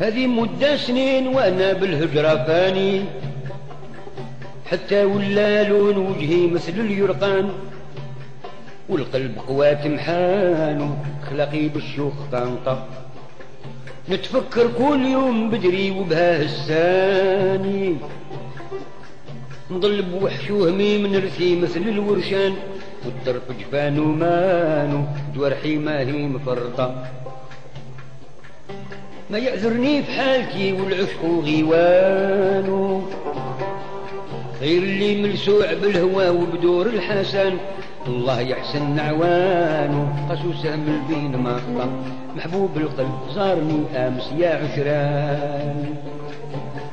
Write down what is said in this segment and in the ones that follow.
هذه مدة سنين وانا بالهجرة فاني، حتى ولا لون وجهي مثل اليرقان، والقلب قوات محان خلقي بالشوق طنطا. نتفكر كل يوم بدري وبها الساني، نضل بوحش وهمي من رثي مثل الورشان، والطرف جفان ومانو جوارحي ما هي مفرطة. ما يعذرني في حالتي والعشق غيوانو، غير اللي ملسوع بالهوى وبدور الحسن، الله يحسن عوانو قسو سهم البين ما خطا. محبوب القلب زارني امس يا عشران،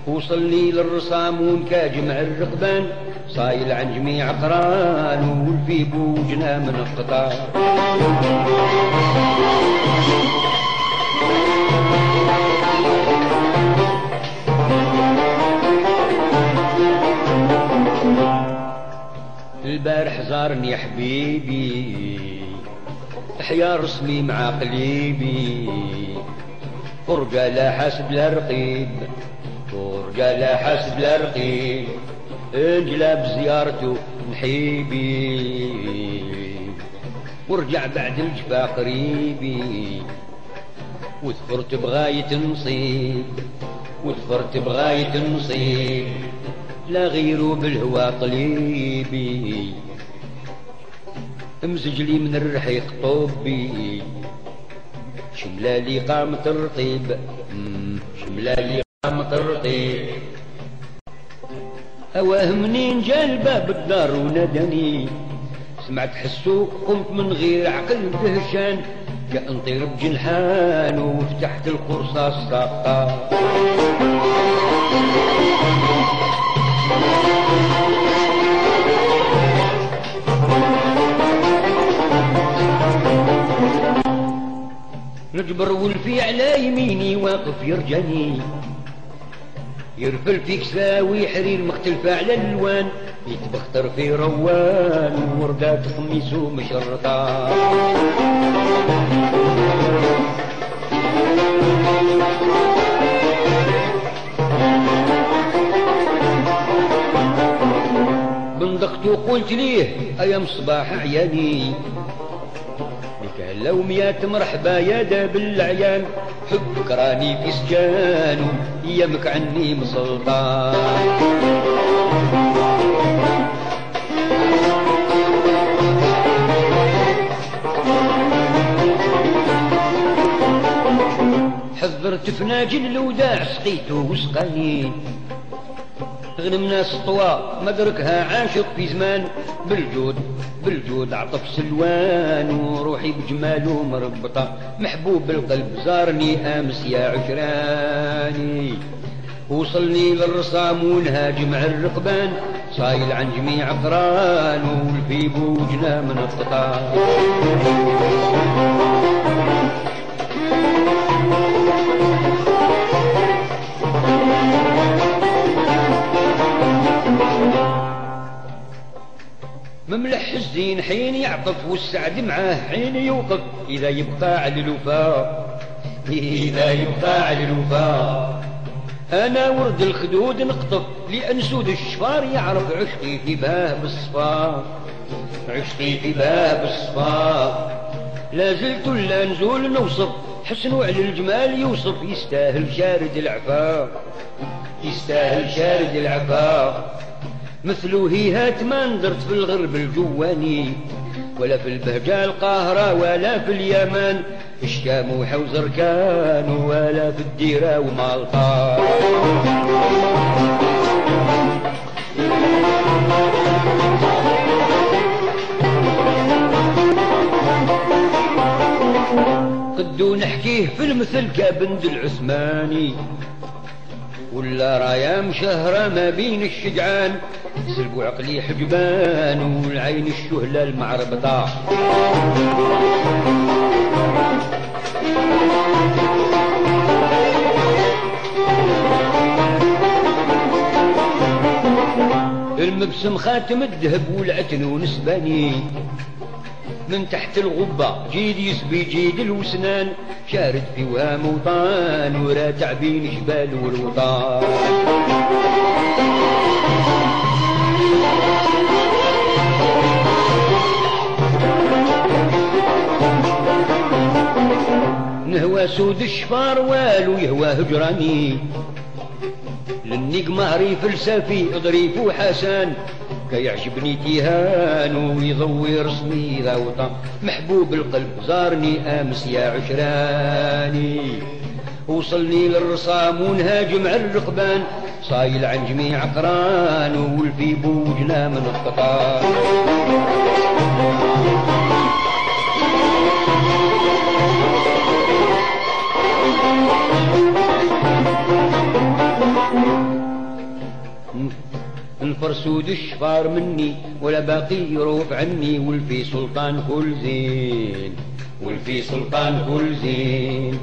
وصل لي للرصام ونكاجمع الرقبان، صايل عن جميع قران والفي بوجنا من القطار. البارح زارني حبيبي، احيا رسمي مع قليبي، ورجع لا حاسب لا رقيب، ورجع لا حاسب لا رقيب، انجلى بزيارته نحيبي، ورجع بعد الجفا قريبي، وثفرت بغاية النصيب، وثفرت بغاية النصيب، لا غيرو بالهوى طليبي، امزج لي من الرحيق طوبي، شملالي قامة الرطيب، شملالي قامة الرطيب. اواه منين جا الباب الدار وناداني، سمعت حسو قمت من غير عقل دهشان، جاء نطير بجنحان وفتحت القرصاص ساقطة. نجبر والفي على يميني واقف يرجاني، يرفل في كساوي حرير مختلفة على الالوان، يتبختر في روان وردات خميسو مشرطة. بندقت وقلت ليه ايام صباح عياني، لو ميات مرحبا يا داب العيان، حبك راني في سجان ايامك عني مسلطان. حضرت في ناجي الوداع سقيته وسقاني، غنم ناس طوا مدركها عاشق في زمان، بالجود بالجود عطف سلوان وروحي بجماله مربطة. محبوب القلب زارني امس يا عشراني، وصلني للرصام ونهاجم على الرقبان، صايل عن جميع قران والفي بوجنا من القطار. مملح الزين حين يعطف والسعد معاه حين يوقف، إذا يبقى على الوفاء، إذا يبقى على الوفاء. أنا ورد الخدود نقطف لأنسود الشفار، يعرف عشقي في باب الصفار، عشقي في باب الصفار. لا زلت لا نزول نوصف حسنه على الجمال يوصف، يستاهل شارد العفاف، يستاهل شارد العفاف. مثله هيهات ما ندرت في الغرب الجواني، ولا في البهجة القاهرة ولا في اليمن، الشام وحوزر كان ولا في الديرة ومالطا. قدو نحكيه في المثل كبند العثماني، ولا رايا مشهرة ما بين الشجعان، سلبوا عقلي حجبان والعين الشهلة المعربطة. المبسم خاتم الذهب والعتن ونسباني، من تحت الغبة جيد يسبي جيد الوسنان شارد في وهام وطان وراتع بين جبال والوطان نهوى سود الشفار والو يهوى هجراني للنيق مهري فلسفي ظريف وحسن كيعجبني تيهان ويضوي رسمي ذا وطن محبوب القلب زارني امس يا عشراني وصلني للرصام ونهاجم على الرقبان صايل عن جميع قران والفي بوجنا من القطار الفرسود الشفار مني ولا باقي يروف عني والفي سلطان كل زين والفي سلطان كل زين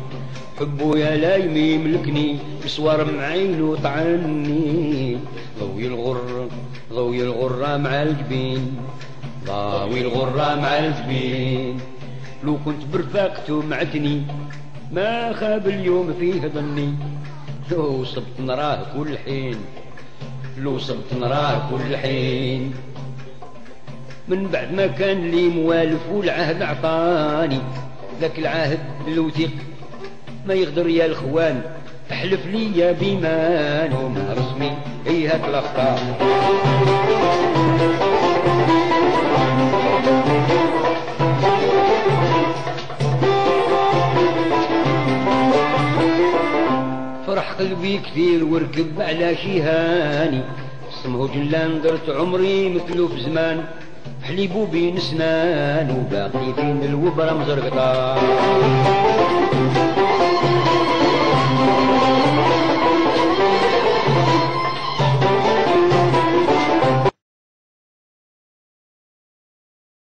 حبو يا لا يملكني يصور معين وطعني ضوي الغرة مع الجبين ضاوي الغرة مع الجبين لو كنت برفاقته معتني ما خاب اليوم فيه ظني لو صبت نراه كل حين لو صبت نراه كل حين من بعد ما كان لي موالف والعهد عطاني ذاك العهد الوثيق ما يقدر يا الخوان احلف لي يا بيمان وما رسمي اي هاك الاخطار فرح قلبي كثير وركب على شيهاني اسمه جلان درت عمري مثلو في زمان حليبو بين سنان وباقي بين الوبرة مزرقطان